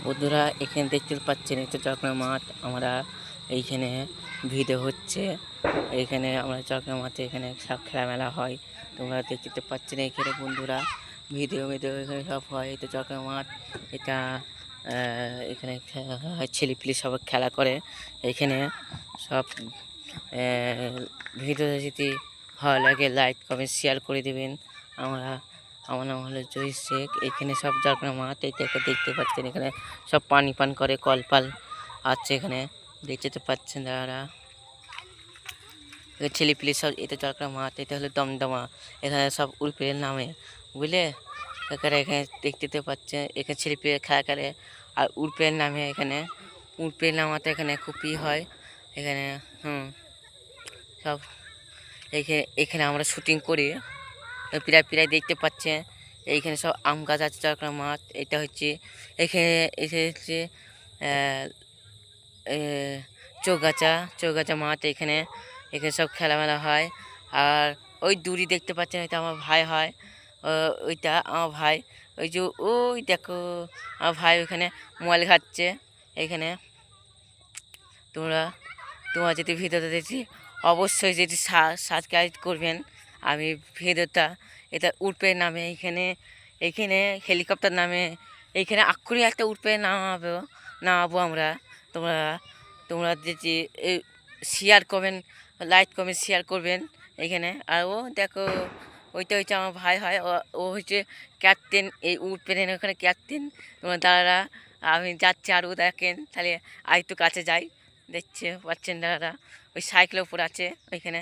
বন্ধুরা এখানে দেখতে পাচ্ছেন একটা চকনা মাঠ। আমরা এইখানে ভিডিও হচ্ছে, এইখানে আমরা চকনা মাঠে এখানে সব খেলামেলা হয়। তোমরা দেখতে পাচ্ছেন এখানে বন্ধুরা ভিডিও এখানে সব হয়। এটা চকনা মাঠ, এটা এখানে ছেলেপিলে সব খেলা করে। এখানে সব ভিডিও যদি ভালো লাগে লাইক কমেন্ট শেয়ার করে দেবেন। আমার নাম হলো জয় শেখ। এখানে সব জায়গা মাঠ, এটাকে দেখতে পাচ্ছেন এখানে সব পানি পান করে, কলপাল আছে এখানে দেখতে পাচ্ছেন যারা ছেলেপিলে সব। এটা জায়গা মাঠ, এটা হলো দমদমা। এখানে সব উর্পের নামে, বুঝলে এখানে দেখতে পাচ্ছেন এখানে ছেলেপিলে খেলা করে। আর উর্পের নামে এখানে উর্পের নামাতে এখানে খুবই হয় এখানে। সব এখানে আমরা শুটিং করি। প্রায় দেখতে পাচ্ছেন এইখানে সব আম গাছ আছে চারকোনা মাঠ। এটা হচ্ছে এখানে হচ্ছে চৌগাছা মাঠ। এখানে সব খেলামেলা হয়। আর ওই দূরে দেখতে পাচ্ছেন এটা আমার ভাই হয়, ওইটা আমার ভাই। ওই যে ওই দেখো আমার ভাই ওইখানে মোবাইল ঘাটছে। এখানে তোমরা যদি ভিডিওটা দেখছি অবশ্যই যদি সাবস্ক্রাইব করবেন। আমি ভিডিওটা এটা উর্পের নামে এইখানে হেলিকপ্টার নামে এইখানে আক্ষরিক একটা উর্পের নামাবো আমরা। তোমরা যদি শেয়ার করবেন, লাইক কমেন্ট শেয়ার করবেন এইখানে। আর ও দেখো ওইটা হচ্ছে আমার ভাই হয়, ও হচ্ছে ক্যাপ্টেন এই উর্পের ওখানে ক্যাপ্টেন। তোমরা দাদারা আমি যাচ্ছি আরও দেখেন তাহলে একটু কাছে যাই। দেখছে পাচ্ছেন দাদারা ওই সাইকেলের উপর আছে, ওইখানে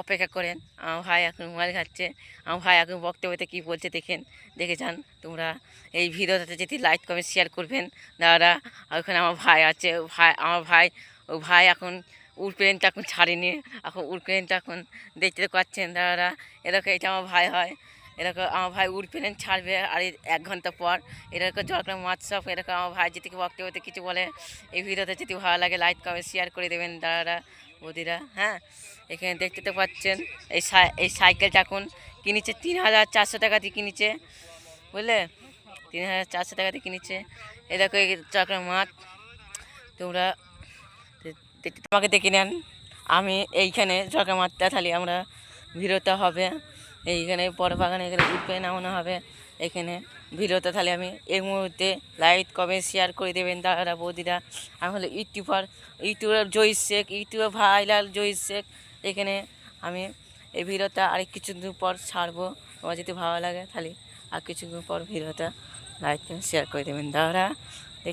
অপেক্ষা করেন। আমার ভাই এখন মোবাইল ঘাটছে। আমার ভাই এখন বক্তব্যতে কী বলছে দেখে যান তোমরা। এই ভিডিওটাতে যদি লাইক কমেন্ট শেয়ার করবেন দাদারা। ওখানে আমার ভাই আছে, আমার ভাই এখন উড়প্লেনটা এখন ছাড়েনি, এখন উড়প্লেনটা এখন দেখতে পাচ্ছেন দাদারা। এরকম এটা আমার ভাই হয়, এরকম আমার ভাই উড়প্লেন ছাড়বে আর 1 ঘন্টা পর। এরকম জলটা মাছ সব এরকম আমার ভাই যদি বক্তব্যতে কিছু বলে। এই ভিডিওতে যদি ভালো লাগে লাইক কমেন্ট শেয়ার করে দেবেন দাদারা বৌদিরা। হ্যাঁ, এখানে দেখতে পাচ্ছেন এই সাইকেলটা এখন কিনেছে 3,400 টাকা দিয়ে কিনেছে, বুঝলে 3,400 টাকা দিয়ে কিনেছে। এরকম এই চকরা মাঠ তোমরা তোমাকে দেখে নেন। আমি এইখানে চকরা মাঠটা থালি আমরা ভিডিওটা হবে এইখানে বড় বাগানে, এখানে উঠবে নামানো হবে এখানে ভিডিওটা। তাহলে আমি এই মুহূর্তে লাইক কমেন্ট শেয়ার করে দেবেন দাদারা বৌদিরা। আমি হলো ইউটিউবার জয় শেখ, ইউটিউবার ভাইলাল জয় শেখ। এখানে আমি এই ভিডিওটা আরেক কিছুদিন পর ছাড়বো। তোমার যদি ভালো লাগে তাহলে আর কিছুদিন পর ভিডিওটা লাইক শেয়ার করে দেবেন দাদারা।